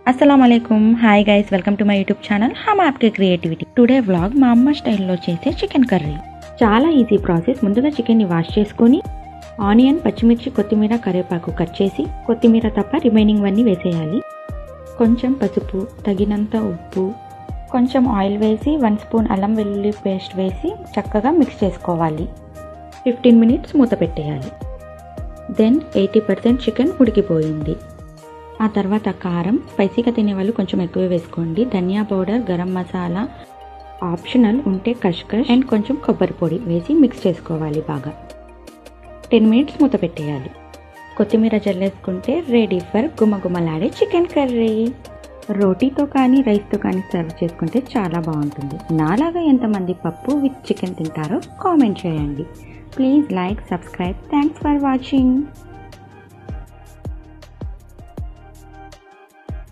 अस्सलामुअलैकुम hi guys welcome to my YouTube channel हम आपके క్రియేటివిటీ టుడే వ్లాగ్ మా అమ్మ స్టైల్లో చేసే చికెన్ కర్రీ చాలా ఈజీ ప్రాసెస్ ముందుగా చికెన్ ని వాష్ చేసుకొని ఆనియన్ పచ్చిమిర్చి కొత్తిమీర కరివేపాకు కట్ చేసి కొత్తిమీర తప్ప రిమైనింగ్ అన్ని వేసేయాలి కొంచెం పసుపు తగినంత ఉప్పు కొంచెం ఆయిల్ వేసి 1 స్పూన్ అల్లం వెల్లుల్లి పేస్ట్ వేసి చక్కగా మిక్స్ చేసుకోవాలి 15 మినిట్స్ మూత పెట్టేయాలి దెన్ 80% చికెన్ ఉడికిపోయింది ఆ తర్వాత కారం స్పైసీగా తినే వాళ్ళు కొంచెం ఎక్కువ వేసుకోండి ధనియా పౌడర్ గరం మసాలా ఆప్షనల్ ఉంటే కష్కష్ అండ్ కొంచెం కొబ్బరి పొడి వేసి మిక్స్ చేసుకోవాలి బాగా 10 మినిట్స్ మూత పెట్టేయాలి కొత్తిమీర జల్లేసుకుంటే రెడీ ఫర్ గుమగుమలాడే చికెన్ కర్రీ రోటీతో కానీ రైస్తో కానీ సర్వ్ చేసుకుంటే చాలా బాగుంటుంది నాలాగా ఎంతమంది పప్పు విత్ చికెన్ తింటారో కామెంట్ చేయండి please like subscribe thanks for watching